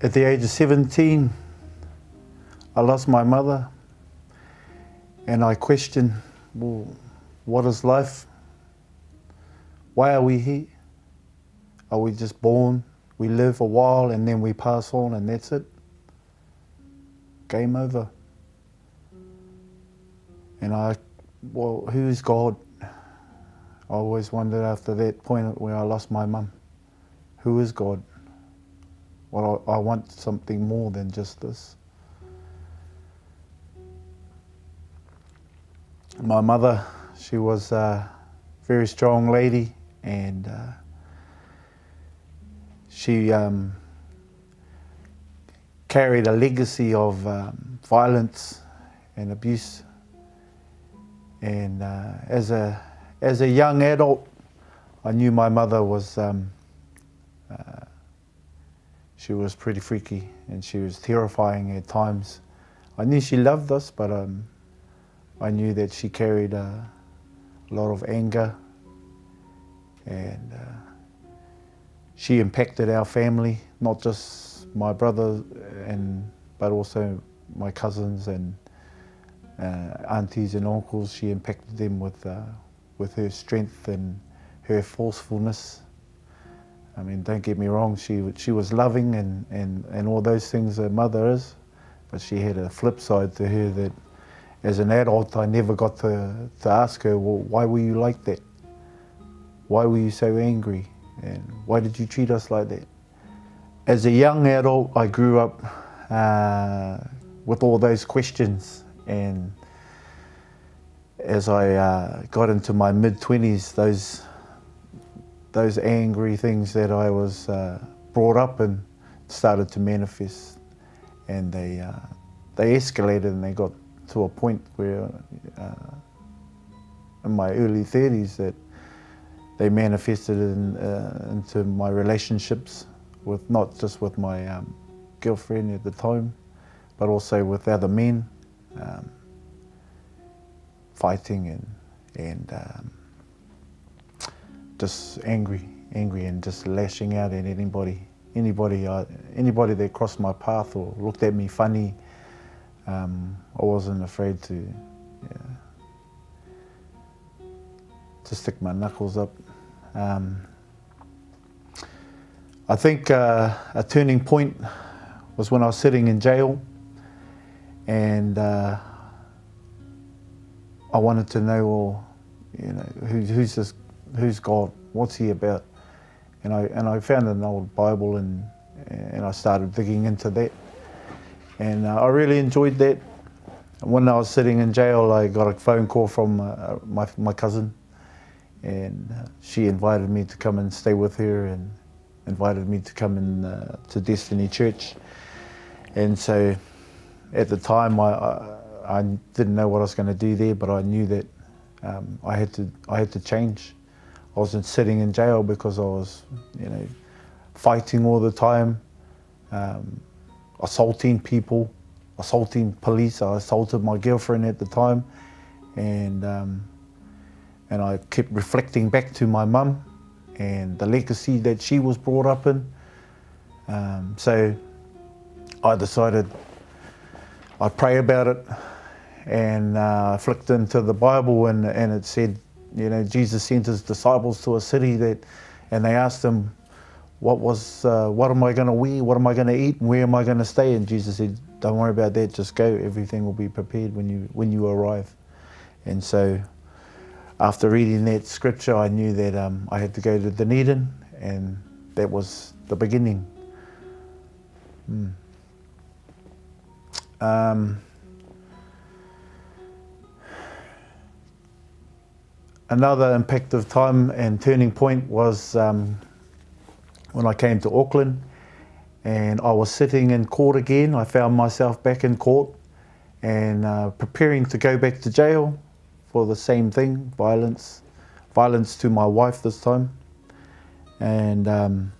At the age of 17, I lost my mother, and I questioned, well, what is life? Why are we here? Are we just born, we live a while, and then we pass on, and that's it? Game over. And well, who is God? I always wondered after that point where I lost my mum, who is God? Well, I want something more than just this. My mother, she was a very strong lady, and she carried a legacy of violence and abuse. And as a young adult, I knew my mother was she was pretty freaky, and she was terrifying at times. I knew she loved us, but I knew that she carried a lot of anger, and she impacted our family, not just my brother, but also my cousins and aunties and uncles. She impacted them with her strength and her forcefulness. I mean, don't get me wrong, she was loving and all those things a mother is, but she had a flip side to her that as an adult I never got to ask her, well, why were you like that? Why were you so angry? And why did you treat us like that? As a young adult, I grew up with all those questions, and as I got into my mid-20s, those angry things that I was brought up in started to manifest, and they escalated, and they got to a point where in my early 30s that they manifested into my relationships with not just with my girlfriend at the time, but also with other men, fighting and just angry and just lashing out at anybody that crossed my path or looked at me funny. I wasn't afraid to stick my knuckles up. I think a turning point was when I was sitting in jail, and I wanted to know, well, who's God? What's he about? And I found an old Bible, and I started digging into that, and I really enjoyed that. When I was sitting in jail, I got a phone call from my cousin, and she invited me to come and stay with her, and invited me to come in to Destiny Church. And so at the time I didn't know what I was going to do there, but I knew that I had to change. I wasn't sitting in jail because I was, fighting all the time, assaulting people, assaulting police. I assaulted my girlfriend at the time, and I kept reflecting back to my mum and the legacy that she was brought up in. So I decided I'd pray about it, and I flicked into the Bible, and it said, Jesus sent his disciples to a city and they asked him, what am I going to wear, what am I going to eat, and where am I going to stay? And Jesus said, don't worry about that, just go, everything will be prepared when you arrive. And so after reading that scripture, I knew that I had to go to Dunedin, and that was the beginning. Another impactful time and turning point was when I came to Auckland, and I was sitting in court again. I found myself back in court and preparing to go back to jail for the same thing, violence to my wife this time. And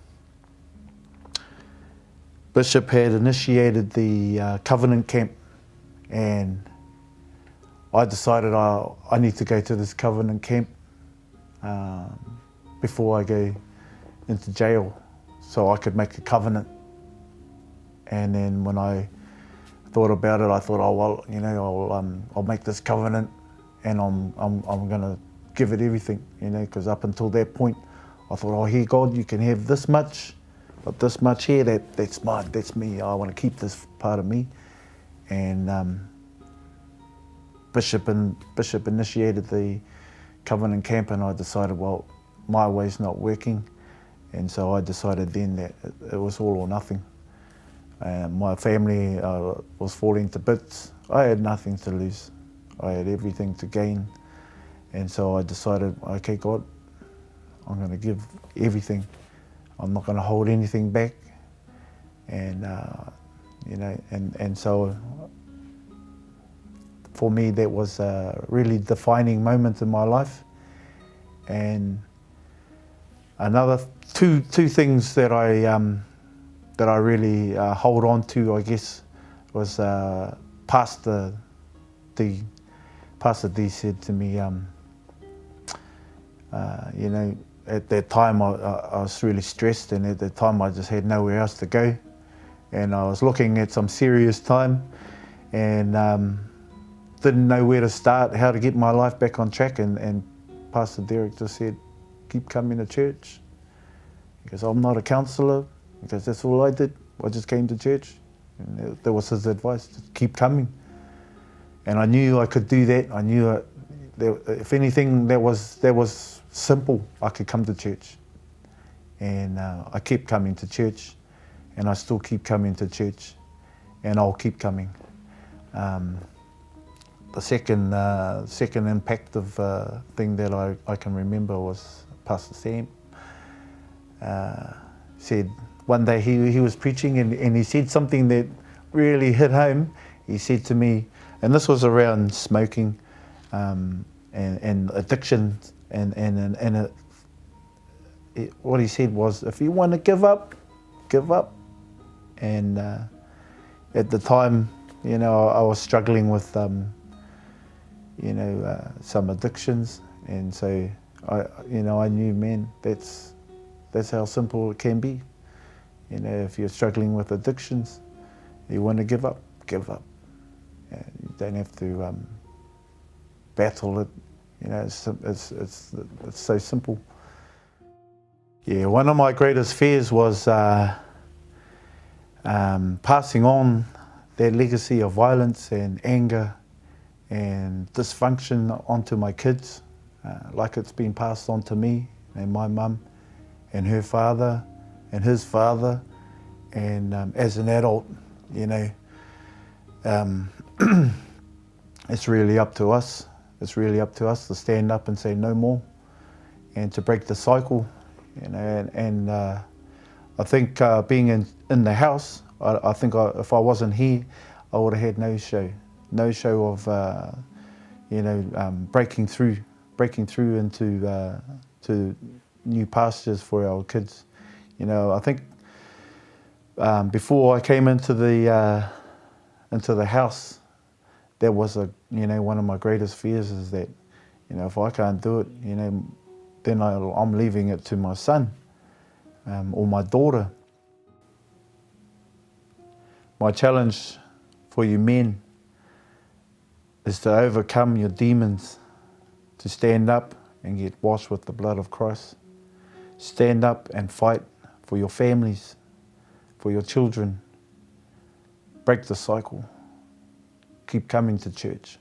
Bishop had initiated the covenant camp, and I decided I need to go to this covenant camp before I go into jail, so I could make a covenant And then when I thought about it, I thought, oh well, you know, I'll make this covenant, and I'm going to give it everything, you know, because up until that point, I thought, oh, here, God, you can have this much, but this much here, that's mine, that's me. I want to keep this part of me. And Bishop initiated the covenant camp, and I decided, well, my way's not working, and so I decided then that it was all or nothing. My family was falling to bits. I had nothing to lose. I had everything to gain. And so I decided, okay, God, I'm going to give everything. I'm not going to hold anything back. And, you know, and so for me, that was a really defining moment in my life. And another two things that I really hold on to, I guess, was Pastor D. Pastor D said to me, you know, at that time I was really stressed, and at that time I just had nowhere else to go, and I was looking at some serious time, and didn't know where to start, how to get my life back on track, and Pastor Derek just said, keep coming to church, because I'm not a counsellor, because that's all I did. I just came to church, and that was his advice, just keep coming. And I knew I could do that. I knew if anything that was simple, I could come to church. And I kept coming to church, and I still keep coming to church, and I'll keep coming. The second impact of thing that I can remember was Pastor Sam. Said one day he was preaching, and he said something that really hit home. He said to me, and this was around smoking and addiction, and what he said was, if you want to give up, give up. And at the time, you know, I was struggling with you know, some addictions, and so I knew, man, that's how simple it can be. You know, if you're struggling with addictions, you want to give up, give up. You don't have to battle it. You know, it's so simple. Yeah, one of my greatest fears was passing on that legacy of violence and anger and dysfunction onto my kids, like it's been passed on to me and my mum and her father and his father. And as an adult, you know, it's really up to us. It's really up to us to stand up and say no more, and to break the cycle. You know, and I think being in the house, I think if I wasn't here, I would have had no show of you know, breaking through into to new pastures for our kids. You know, I think before I came into the house, that was one of my greatest fears, is that, you know, if I can't do it, you know, then I'm leaving it to my son or my daughter. My challenge for you men is to overcome your demons, to stand up and get washed with the blood of Christ. Stand up and fight for your families, for your children. Break the cycle. Keep coming to church.